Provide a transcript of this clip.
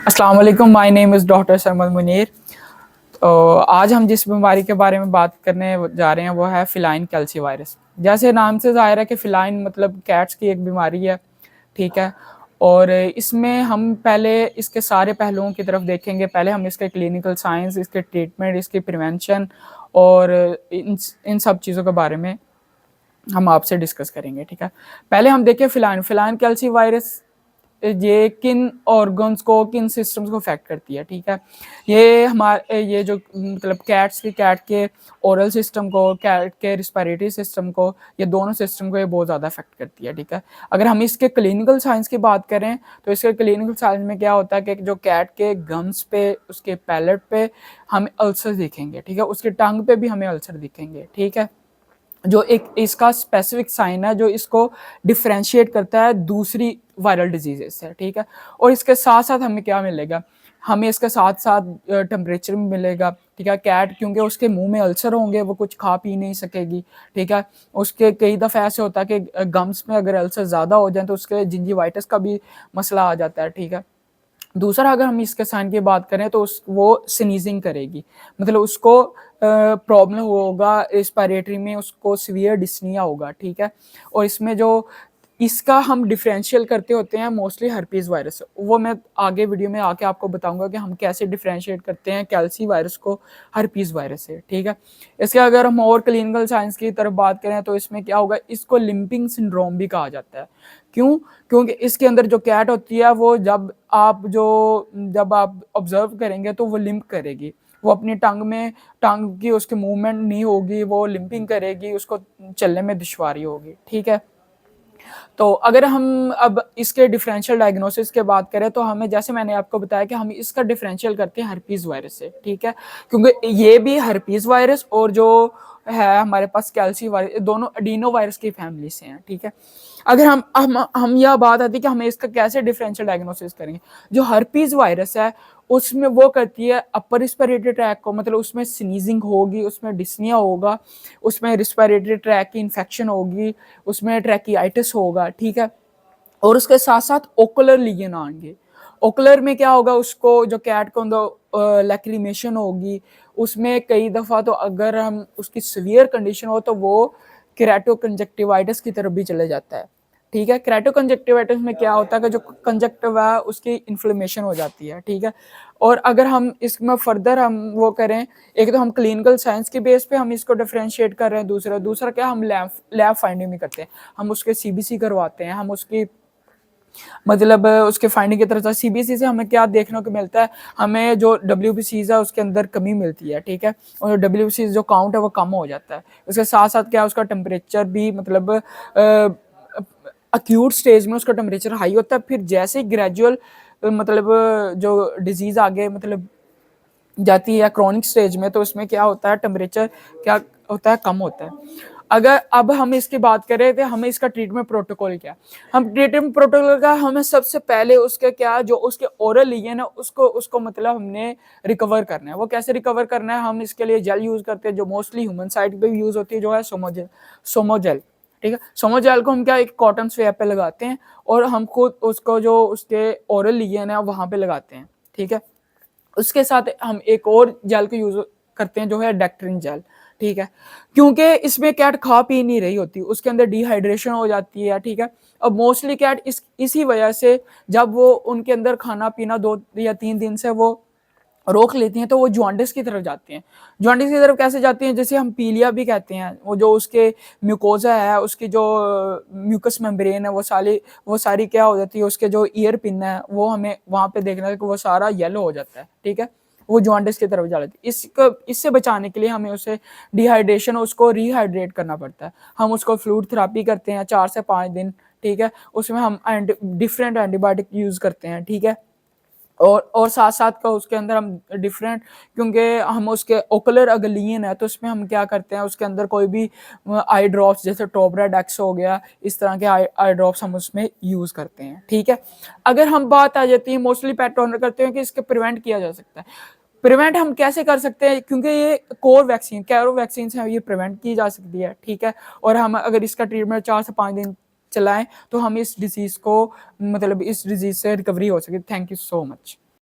अस्सलाम वालेकुम, my name is doctor Sarmad Munir. तो आज हम जिस बीमारी के बारे में बात करने जा रहे हैं वो है फिलाइन कैल्सी वायरस। जैसे नाम से ज़ाहिर है कि फिलाइन मतलब कैट्स की एक बीमारी है, ठीक है। और इसमें हम पहले इसके सारे पहलुओं की तरफ देखेंगे। पहले हम इसके क्लिनिकल साइंस, इसके ट्रीटमेंट, इसकी प्रिवेंशन और इन इन सब चीज़ों के बारे में हम आपसे डिस्कस करेंगे, ठीक है। पहले हम देखें फिलाइन फिलाइन कैल्सी वायरस ये किन ऑर्गन्स को, किन सिस्टम्स को अफेक्ट करती है, ठीक है। ये हमारे ये जो मतलब कैट के ओरल सिस्टम को, कैट के रिस्पिरेटरी सिस्टम को, ये दोनों सिस्टम को ये बहुत ज़्यादा अफेक्ट करती है, ठीक है। अगर हम इसके क्लिनिकल साइंस की बात करें तो इसके क्लिनिकल साइंस में क्या होता है कि जो कैट के गम्स पे, उसके पैलेट पे हमें अल्सर दिखेंगे, ठीक है। उसके टंग पे भी हमें अल्सर दिखेंगे, ठीक है। जो एक इसका स्पेसिफिक साइन है जो इसको डिफ्रेंशिएट करता है दूसरी वायरल डिजीजेस से, ठीक है। और इसके साथ साथ हमें क्या मिलेगा, हमें इसके साथ साथ टेम्परेचर भी मिलेगा, ठीक है। कैट क्योंकि उसके मुंह में अल्सर होंगे, वो कुछ खा पी नहीं सकेगी, ठीक है। उसके कई दफ़ा ऐसे होता है कि गम्स में अगर अल्सर ज़्यादा हो जाए तो उसके जिंजीवाइटिस का भी मसला आ जाता है, ठीक है। दूसरा अगर हम इसके साइन की बात करें तो वो स्नीजिंग करेगी, मतलब उसको प्रॉब्लम होगा रेस्पिरेटरी में, उसको सीवियर डिस्निया होगा, ठीक है। और इसमें जो इसका हम डिफरेंशियल करते होते हैं मोस्टली हर्पीज वायरस, वो मैं आगे वीडियो में आके आपको बताऊंगा कि हम कैसे डिफरेंशिएट करते हैं कैल्सी वायरस को हर्पीज वायरस से, ठीक है। इसके अगर हम और क्लिनिकल साइंस की तरफ बात करें तो इसमें क्या होगा, इसको लिम्पिंग सिंड्रोम भी कहा जाता है। क्यों? क्योंकि इसके अंदर जो कैट होती है वो जब आप ऑब्जर्व करेंगे तो वो लिम्प करेगी, वो अपनी टंग की उसकी मूवमेंट नहीं होगी, वो लिम्पिंग करेगी, उसको चलने में दुश्वारी होगी, ठीक है। तो अगर हम अब इसके डिफरेंशियल डायग्नोसिस के बात करें तो हमें, जैसे मैंने आपको बताया कि हम इसका डिफरेंशियल करते हैं हर्पीज वायरस से, ठीक है। क्योंकि ये भी हर्पीज वायरस और जो है हमारे पास कैल्सी वायरस, दोनों एडिनो वायरस की फैमिली से हैं, ठीक है। अगर हम यह बात आती है कि हमें इसका कैसे डिफरेंशियल डायग्नोसिस करेंगे। जो हर्पीज वायरस है उसमें वो करती है अपर रिस्पिरेटरी ट्रैक को, मतलब उसमें स्नीजिंग होगी, उसमें डिस्निया होगा, उसमें रिस्पिरेटरी ट्रैक की इन्फेक्शन होगी, उसमें ट्रैकियाइटिस होगा, ठीक है। और उसके साथ साथ ओकुलर लीजन आएंगे। ओकुलर में क्या होगा, उसको जो कैट को लैक्रिमेशन होगी, उसमें कई दफ़ा तो अगर हम उसकी सीवियर कंडीशन हो तो वो केराटोकंजक्टिवाइटिस की तरफ भी चले जाता है, ठीक है। केराटोकंजक्टिवाइटिस में क्या होता है कि जो कंजक्टिवा है उसकी इन्फ्लेमेशन हो जाती है, ठीक है। और अगर हम इसमें फर्दर हम वो करें, एक तो हम क्लिनिकल साइंस के बेस पे हम इसको डिफरेंशिएट कर रहे हैं, दूसरा दूसरा क्या, हम लैब फाइंडिंग भी करते हैं, हम उसके सीबीसी करवाते हैं, हम उसकी मतलब उसके फाइंडिंग की तरफ से सीबीसी से हमें क्या देखने को मिलता है, हमें जो डब्ल्यूबीसीज है उसके अंदर कमी मिलती है, ठीक है। और डब्ल्यूबीसीज जो काउंट है वो कम हो जाता है। उसके साथ साथ क्या, उसका टेम्परेचर भी मतलब अक्यूट स्टेज में उसका टेम्परेचर हाई होता है, फिर जैसे ही ग्रेजुअल मतलब जो डिजीज आगे मतलब जाती है क्रोनिक स्टेज में, तो उसमें क्या होता है, टेम्परेचर क्या होता है, कम होता है। अगर अब हम इसकी बात करें तो हमें इसका ट्रीटमेंट प्रोटोकॉल क्या, हम ट्रीटमेंट प्रोटोकॉल का हमें सबसे पहले उसके क्या, जो उसके ओरल लीजन है उसको उसको मतलब हमने रिकवर करना है। वो कैसे रिकवर करना है, हम इसके लिए जेल यूज करते हैं जो मोस्टली ह्यूमन साइड पे यूज होती है, जो है सोमोजेल, ठीक है। सोमोजेल को हम क्या एक कॉटन स्वेब पे लगाते हैं और हम खुद उसको जो उसके ओरल लीजन है वहां पे लगाते हैं, ठीक है। उसके साथ हम एक और जेल को यूज करते हैं जो है डेक्ट्रिन जेल, ठीक है। क्योंकि इसमें कैट खा पी नहीं रही होती, उसके अंदर डिहाइड्रेशन हो जाती है, ठीक है। अब मोस्टली कैट इसी वजह से जब वो उनके अंदर खाना पीना 2 या 3 दिन से वो रोक लेती हैं तो वो जॉन्डिस की तरफ जाती हैं। जॉन्डिस की तरफ कैसे जाती हैं, जैसे हम पीलिया भी कहते हैं, वो जो उसके म्यूकोजा है, उसकी जो म्यूकस मेम्ब्रेन है, वो सारी क्या हो जाती है, उसके जो ईयर पिन है वो हमें वहां पे देखना है कि वो सारा येलो हो जाता है, ठीक है। वो जॉन्डिस की तरफ जा जाती है। इससे बचाने के लिए हमें उसे डिहाइड्रेशन, उसको रिहाइड्रेट करना पड़ता है। हम उसको फ्लूइड थेरेपी करते हैं 4 से 5 दिन, ठीक है। उसमें हम डिफरेंट एंटीबायोटिक यूज करते हैं, ठीक है। और साथ साथ का उसके अंदर हम डिफरेंट, क्योंकि हम उसके ओकुलर अगर लीन है तो उसमें हम क्या करते हैं, उसके अंदर कोई भी आई ड्रॉप्स जैसे टोबरा डेक्स हो गया, इस तरह के आई ड्रॉप्स हम उसमें यूज करते हैं, ठीक है। अगर हम बात आ जाती है, मोस्टली पेट ओनर करते हैं कि इसके प्रिवेंट किया जा सकता है। प्रिवेंट हम कैसे कर सकते हैं, क्योंकि ये कैरो वैक्सीन है, ये प्रिवेंट की जा सकती है, ठीक है। और हम अगर इसका ट्रीटमेंट 4 से 5 दिन चलाएं तो हम इस डिजीज से रिकवरी हो सके। Thank you so much.